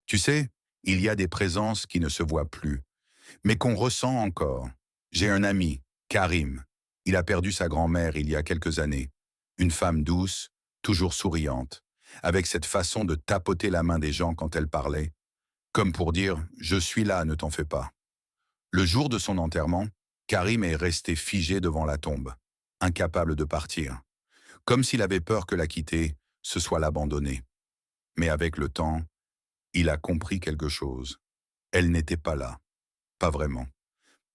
Tu sais, il y a des présences qui ne se voient plus, mais qu'on ressent encore. J'ai un ami, Karim. Il a perdu sa grand-mère il y a quelques années. Une femme douce, toujours souriante, avec cette façon de tapoter la main des gens quand elle parlait, comme pour dire « je suis là, ne t'en fais pas ». Le jour de son enterrement, Karim est resté figé devant la tombe, incapable de partir, comme s'il avait peur que la quitter, ce soit l'abandonner. Mais avec le temps, il a compris quelque chose. Elle n'était pas là, pas vraiment,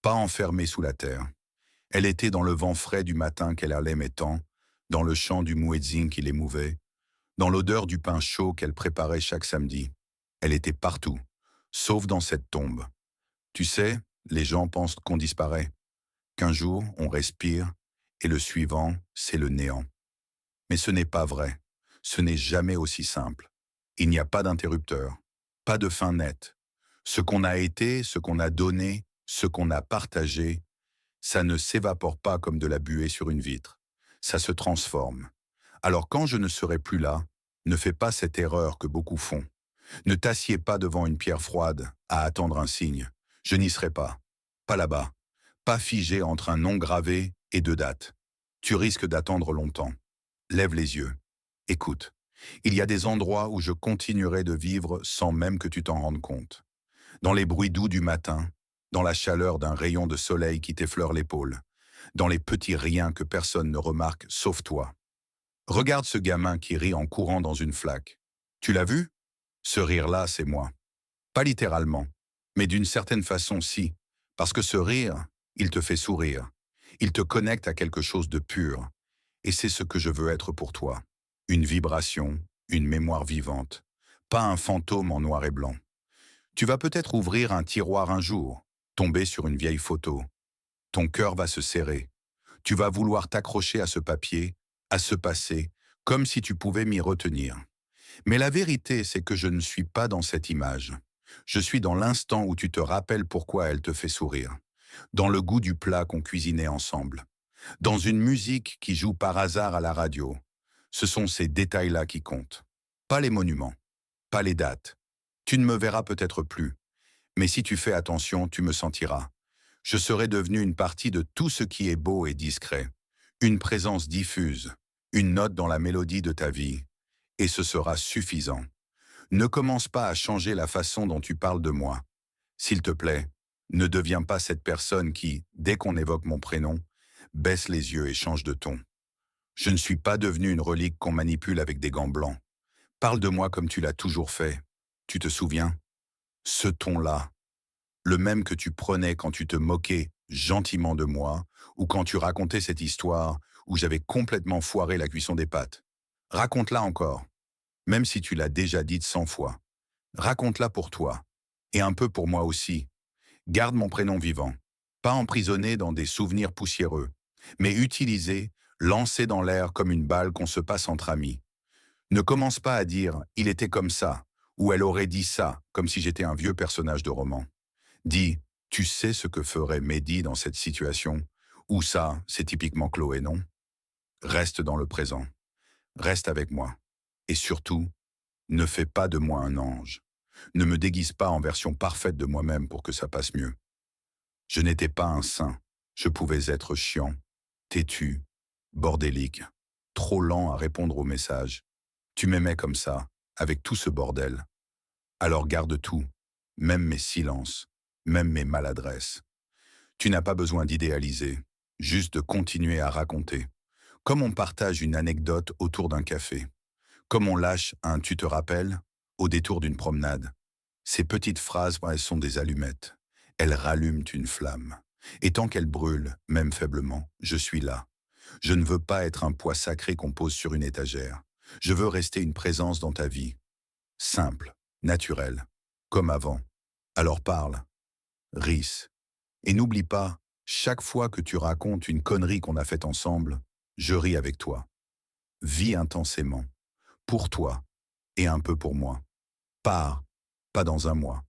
pas enfermée sous la terre. Elle était dans le vent frais du matin qu'elle aimait tant, dans le chant du muezzin qui l'émouvait, dans l'odeur du pain chaud qu'elle préparait chaque samedi. Elle était partout, sauf dans cette tombe. Tu sais, les gens pensent qu'on disparaît, qu'un jour on respire et le suivant, c'est le néant. Mais ce n'est pas vrai. Ce n'est jamais aussi simple. Il n'y a pas d'interrupteur, pas de fin nette. Ce qu'on a été, ce qu'on a donné, ce qu'on a partagé, ça ne s'évapore pas comme de la buée sur une vitre. Ça se transforme. Alors quand je ne serai plus là, ne fais pas cette erreur que beaucoup font. Ne t'assieds pas devant une pierre froide à attendre un signe. Je n'y serai pas. Pas là-bas. Pas figé entre un nom gravé et deux dates. Tu risques d'attendre longtemps. Lève les yeux. Écoute. Il y a des endroits où je continuerai de vivre sans même que tu t'en rendes compte. Dans les bruits doux du matin, dans la chaleur d'un rayon de soleil qui t'effleure l'épaule, dans les petits riens que personne ne remarque sauf toi. Regarde ce gamin qui rit en courant dans une flaque. Tu l'as vu? Ce rire-là, c'est moi. Pas littéralement, mais d'une certaine façon si, parce que ce rire, il te fait sourire. Il te connecte à quelque chose de pur. Et c'est ce que je veux être pour toi. Une vibration, une mémoire vivante. Pas un fantôme en noir et blanc. Tu vas peut-être ouvrir un tiroir un jour, tomber sur une vieille photo. Ton cœur va se serrer. Tu vas vouloir t'accrocher à ce papier, à ce passé, comme si tu pouvais m'y retenir. Mais la vérité, c'est que je ne suis pas dans cette image. Je suis dans l'instant où tu te rappelles pourquoi elle te fait sourire. Dans le goût du plat qu'on cuisinait ensemble. Dans une musique qui joue par hasard à la radio. Ce sont ces détails-là qui comptent. Pas les monuments, pas les dates. Tu ne me verras peut-être plus. Mais si tu fais attention, tu me sentiras. Je serai devenu une partie de tout ce qui est beau et discret. Une présence diffuse, une note dans la mélodie de ta vie. Et ce sera suffisant. Ne commence pas à changer la façon dont tu parles de moi. S'il te plaît, ne deviens pas cette personne qui, dès qu'on évoque mon prénom, baisse les yeux et change de ton. Je ne suis pas devenu une relique qu'on manipule avec des gants blancs. Parle de moi comme tu l'as toujours fait. Tu te souviens? Ce ton-là, le même que tu prenais quand tu te moquais gentiment de moi, ou quand tu racontais cette histoire où j'avais complètement foiré la cuisson des pâtes. Raconte-la encore, même si tu l'as déjà dite 100 fois. Raconte-la pour toi, et un peu pour moi aussi. Garde mon prénom vivant, pas emprisonné dans des souvenirs poussiéreux, mais utilisé, lancé dans l'air comme une balle qu'on se passe entre amis. Ne commence pas à dire « il était comme ça » ou « elle aurait dit ça » comme si j'étais un vieux personnage de roman. Dis « tu sais ce que ferait Mehdi dans cette situation » ou ça, c'est typiquement Chloé, non? Reste dans le présent, reste avec moi. Et surtout, ne fais pas de moi un ange. Ne me déguise pas en version parfaite de moi-même pour que ça passe mieux. Je n'étais pas un saint. Je pouvais être chiant, têtu, bordélique, trop lent à répondre aux messages. Tu m'aimais comme ça, avec tout ce bordel. Alors garde tout, même mes silences, même mes maladresses. Tu n'as pas besoin d'idéaliser, juste de continuer à raconter. Comme on partage une anecdote autour d'un café. Comme on lâche un « tu te rappelles » au détour d'une promenade. Ces petites phrases, elles sont des allumettes. Elles rallument une flamme. Et tant qu'elles brûlent, même faiblement, je suis là. Je ne veux pas être un poids sacré qu'on pose sur une étagère. Je veux rester une présence dans ta vie. Simple, naturelle, comme avant. Alors parle, ris. Et n'oublie pas, chaque fois que tu racontes une connerie qu'on a faite ensemble, je ris avec toi. Vis intensément. Pour toi et un peu pour moi. Pas dans un mois.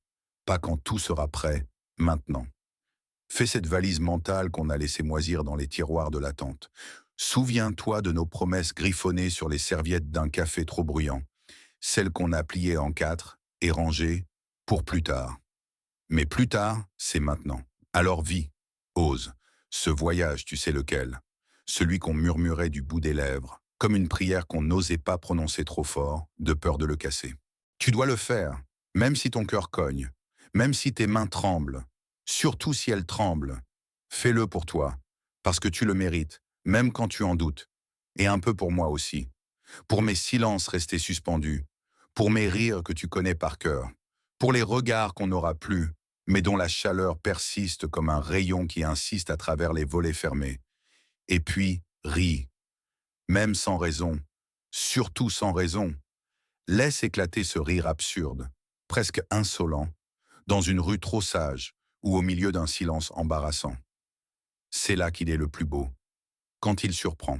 Pas quand tout sera prêt, maintenant. Fais cette valise mentale qu'on a laissée moisir dans les tiroirs de l'attente. Souviens-toi de nos promesses griffonnées sur les serviettes d'un café trop bruyant. Celles qu'on a pliées en quatre et rangées pour plus tard. Mais plus tard, c'est maintenant. Alors vis, ose. Ce voyage, tu sais lequel. Celui qu'on murmurait du bout des lèvres, comme une prière qu'on n'osait pas prononcer trop fort, de peur de le casser. Tu dois le faire, même si ton cœur cogne, même si tes mains tremblent, surtout si elles tremblent. Fais-le pour toi, parce que tu le mérites, même quand tu en doutes. Et un peu pour moi aussi. Pour mes silences restés suspendus, pour mes rires que tu connais par cœur, pour les regards qu'on n'aura plus, mais dont la chaleur persiste comme un rayon qui insiste à travers les volets fermés. Et puis, ris, même sans raison, surtout sans raison. Laisse éclater ce rire absurde, presque insolent, dans une rue trop sage ou au milieu d'un silence embarrassant. C'est là qu'il est le plus beau, quand il surprend,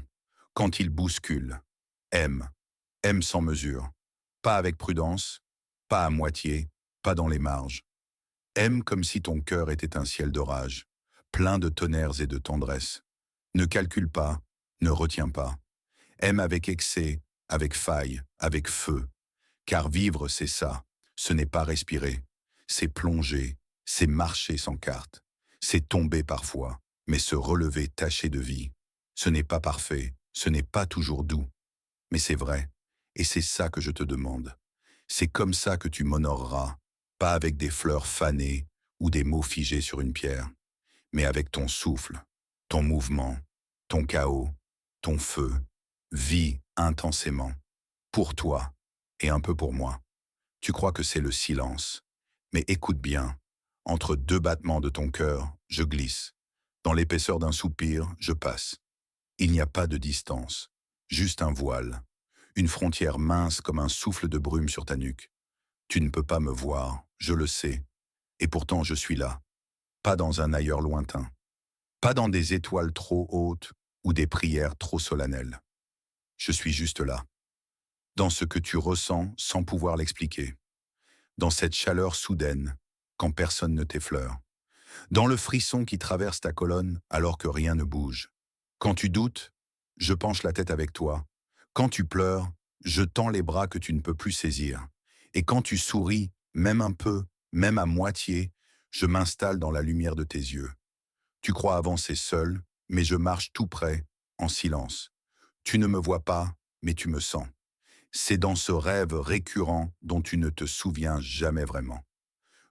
quand il bouscule. Aime, aime sans mesure, pas avec prudence, pas à moitié, pas dans les marges. Aime comme si ton cœur était un ciel d'orage, plein de tonnerres et de tendresse. Ne calcule pas, ne retiens pas. Aime avec excès, avec faille, avec feu. Car vivre, c'est ça. Ce n'est pas respirer. C'est plonger, c'est marcher sans carte. C'est tomber parfois, mais se relever taché de vie. Ce n'est pas parfait, ce n'est pas toujours doux. Mais c'est vrai, et c'est ça que je te demande. C'est comme ça que tu m'honoreras, pas avec des fleurs fanées ou des mots figés sur une pierre, mais avec ton souffle, ton mouvement, ton chaos, ton feu. Vis intensément, pour toi et un peu pour moi. Tu crois que c'est le silence, mais écoute bien. Entre deux battements de ton cœur, je glisse. Dans l'épaisseur d'un soupir, je passe. Il n'y a pas de distance, juste un voile, une frontière mince comme un souffle de brume sur ta nuque. Tu ne peux pas me voir, je le sais, et pourtant je suis là, pas dans un ailleurs lointain, pas dans des étoiles trop hautes ou des prières trop solennelles. Je suis juste là, dans ce que tu ressens sans pouvoir l'expliquer, dans cette chaleur soudaine, quand personne ne t'effleure, dans le frisson qui traverse ta colonne alors que rien ne bouge. Quand tu doutes, je penche la tête avec toi. Quand tu pleures, je tends les bras que tu ne peux plus saisir. Et quand tu souris, même un peu, même à moitié, je m'installe dans la lumière de tes yeux. Tu crois avancer seul, mais je marche tout près, en silence. Tu ne me vois pas, mais tu me sens. C'est dans ce rêve récurrent dont tu ne te souviens jamais vraiment.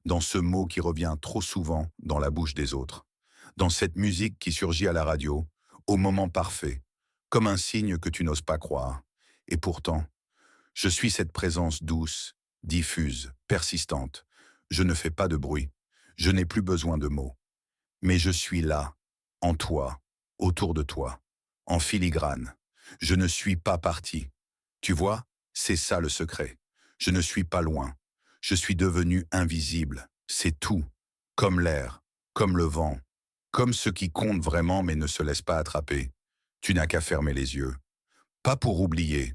Dans ce mot qui revient trop souvent dans la bouche des autres. Dans cette musique qui surgit à la radio, au moment parfait, comme un signe que tu n'oses pas croire. Et pourtant, je suis cette présence douce, diffuse, persistante. Je ne fais pas de bruit. Je n'ai plus besoin de mots. Mais je suis là, en toi, autour de toi, en filigrane. Je ne suis pas parti. Tu vois, c'est ça le secret. Je ne suis pas loin. Je suis devenu invisible. C'est tout. Comme l'air, comme le vent, comme ce qui compte vraiment mais ne se laisse pas attraper. Tu n'as qu'à fermer les yeux. Pas pour oublier,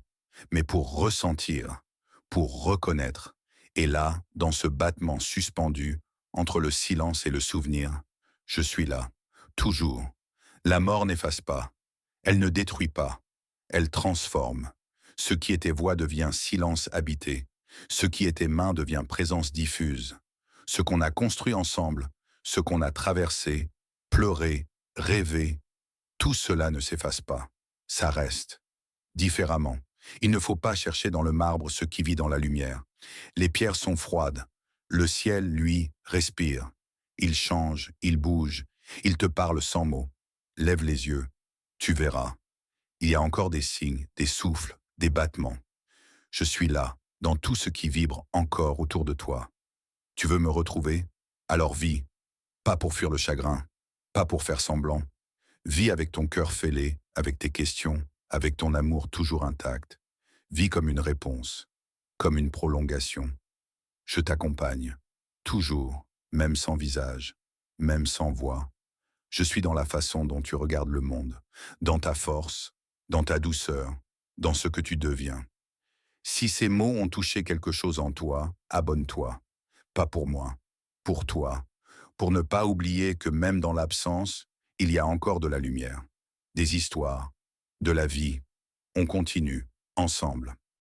mais pour ressentir, pour reconnaître. Et là, dans ce battement suspendu, entre le silence et le souvenir, je suis là, toujours. La mort n'efface pas. Elle ne détruit pas. Elle transforme. Ce qui était voix devient silence habité. Ce qui était main devient présence diffuse. Ce qu'on a construit ensemble, ce qu'on a traversé, pleuré, rêvé, tout cela ne s'efface pas. Ça reste. Différemment. Il ne faut pas chercher dans le marbre ce qui vit dans la lumière. Les pierres sont froides. Le ciel, lui, respire. Il change, il bouge, il te parle sans mots. Lève les yeux. Tu verras. Il y a encore des signes, des souffles, des battements. Je suis là, dans tout ce qui vibre encore autour de toi. Tu veux me retrouver? Alors vis. Pas pour fuir le chagrin, pas pour faire semblant. Vis avec ton cœur fêlé, avec tes questions, avec ton amour toujours intact. Vis comme une réponse, comme une prolongation. Je t'accompagne, toujours, même sans visage, même sans voix. Je suis dans la façon dont tu regardes le monde, dans ta force, dans ta douceur, dans ce que tu deviens. Si ces mots ont touché quelque chose en toi, abonne-toi. Pas pour moi, pour toi, pour ne pas oublier que même dans l'absence, il y a encore de la lumière, des histoires, de la vie. On continue, ensemble.